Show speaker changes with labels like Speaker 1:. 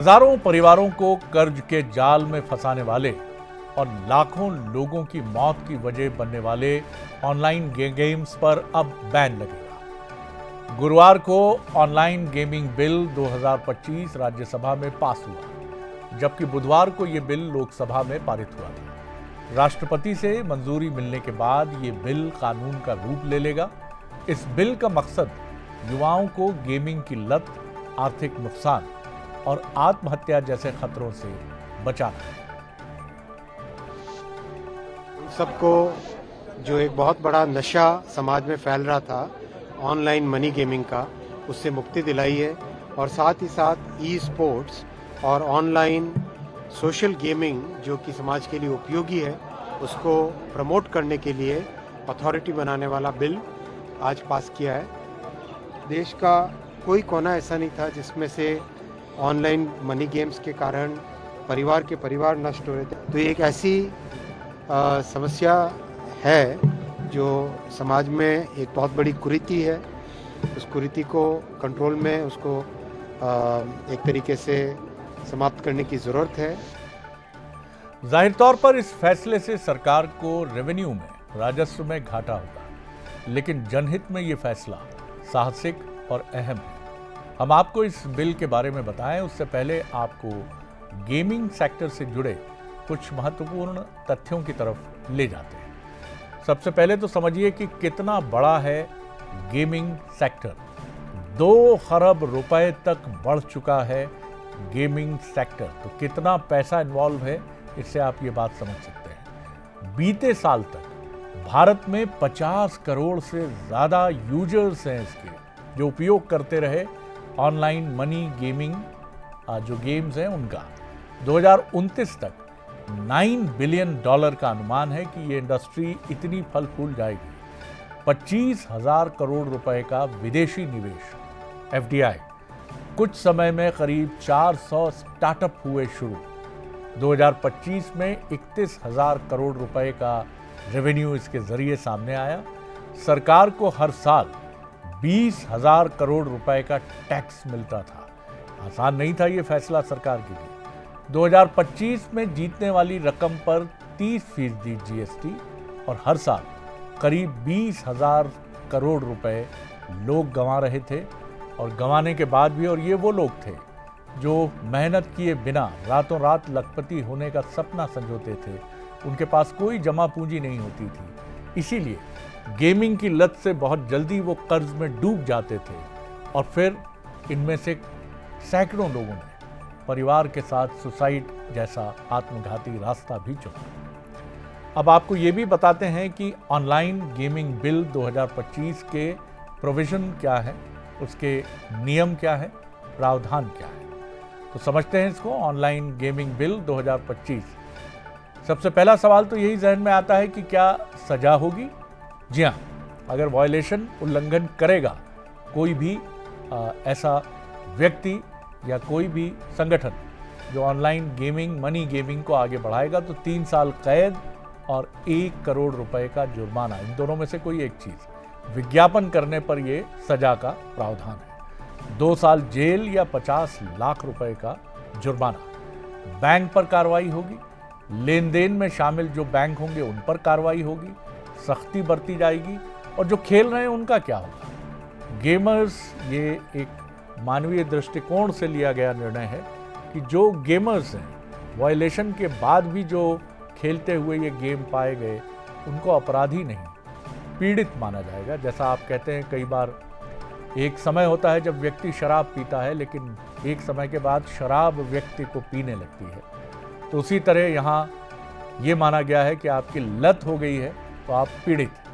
Speaker 1: हजारों परिवारों को कर्ज के जाल में फंसाने वाले और लाखों लोगों की मौत की वजह बनने वाले ऑनलाइन गेम्स पर अब बैन लगेगा। गुरुवार को ऑनलाइन गेमिंग बिल 2025 राज्यसभा में पास हुआ, जबकि बुधवार को यह बिल लोकसभा में पारित हुआ था। राष्ट्रपति से मंजूरी मिलने के बाद यह बिल कानून का रूप ले लेगा। इस बिल का मकसद युवाओं को गेमिंग की लत, आर्थिक नुकसान और आत्महत्या जैसे खतरों से बचाना है।
Speaker 2: सबको जो एक बहुत बड़ा नशा समाज में फैल रहा था ऑनलाइन मनी गेमिंग का, उससे मुक्ति दिलाई है और साथ ही साथ ई स्पोर्ट्स और ऑनलाइन सोशल गेमिंग जो कि समाज के लिए उपयोगी है, उसको प्रमोट करने के लिए अथॉरिटी बनाने वाला बिल आज पास किया है। देश का कोई कोना ऐसा नहीं था जिसमें से ऑनलाइन मनी गेम्स के कारण परिवार के परिवार नष्ट हो रहे थे। तो ये एक ऐसी समस्या है जो समाज में एक बहुत बड़ी कुरीति है। उस कुरीति को कंट्रोल में उसको एक तरीके से समाप्त करने की ज़रूरत है।
Speaker 1: जाहिर तौर पर इस फैसले से सरकार को रेवेन्यू में, राजस्व में घाटा होगा, लेकिन जनहित में ये फैसला साहसिक और अहम है। हम आपको इस बिल के बारे में बताएं, उससे पहले आपको गेमिंग सेक्टर से जुड़े कुछ महत्वपूर्ण तथ्यों की तरफ ले जाते हैं। सबसे पहले तो समझिए कि कितना बड़ा है गेमिंग सेक्टर। 2 खरब रुपए तक बढ़ चुका है गेमिंग सेक्टर। तो कितना पैसा इन्वॉल्व है, इससे आप ये बात समझ सकते हैं। बीते साल तक भारत में 50 करोड़ से ज्यादा यूजर्स हैं इसके, जो उपयोग करते रहे ऑनलाइन मनी गेमिंग जो गेम्स हैं उनका। 2029 तक $9 बिलियन का अनुमान है कि ये इंडस्ट्री इतनी फल फूल जाएगी। 25,000 करोड़ रुपए का विदेशी निवेश FDI, कुछ समय में करीब 400 स्टार्टअप हुए शुरू। 2025 में 31,000 करोड़ रुपए का रेवेन्यू इसके जरिए सामने आया। सरकार को हर साल 20,000 करोड़ रुपए का टैक्स मिलता था। आसान नहीं था ये फैसला सरकार के लिए। 2025 में जीतने वाली रकम पर 30% GST और हर साल करीब 20,000 करोड़ रुपए लोग गंवा रहे थे और गंवाने के बाद भी। और ये वो लोग थे जो मेहनत किए बिना रातों रात लखपति होने का सपना संजोते थे। उनके पास कोई जमा पूंजी नहीं होती थी, इसीलिए गेमिंग की लत से बहुत जल्दी वो कर्ज में डूब जाते थे और फिर इनमें से सैकड़ों लोगों ने परिवार के साथ सुसाइड जैसा आत्मघाती रास्ता भी चुना। अब आपको ये भी बताते हैं कि ऑनलाइन गेमिंग बिल 2025 के प्रोविजन क्या है, उसके नियम क्या है, प्रावधान क्या है। तो समझते हैं इसको। Online gaming bill 2025। सबसे पहला सवाल तो यही जहन में आता है कि क्या सजा होगी। जी हाँ, अगर वायलेशन, उल्लंघन करेगा कोई भी ऐसा व्यक्ति या कोई भी संगठन जो ऑनलाइन गेमिंग, मनी गेमिंग को आगे बढ़ाएगा, तो 3 साल कैद और 1 करोड़ रुपए का जुर्माना, इन दोनों में से कोई एक चीज। विज्ञापन करने पर यह सजा का प्रावधान है। 2 साल जेल या 50 लाख रुपए का जुर्माना। बैंक पर कार्रवाई होगी। लेन देन में शामिल जो बैंक होंगे उन पर कार्रवाई होगी, सख्ती बरती जाएगी। और जो खेल रहे हैं उनका क्या होगा। गेमर्स, ये एक मानवीय दृष्टिकोण से लिया गया निर्णय है कि जो गेमर्स हैं, वायलेशन के बाद भी जो खेलते हुए ये गेम पाए गए, उनको अपराधी नहीं, पीड़ित माना जाएगा। जैसा आप कहते हैं, कई बार एक समय होता है जब व्यक्ति शराब पीता है, लेकिन एक समय के बाद शराब व्यक्ति को पीने लगती है। तो उसी तरह यहाँ ये माना गया है कि आपकी लत हो गई है तो आप पीड़ित हैं।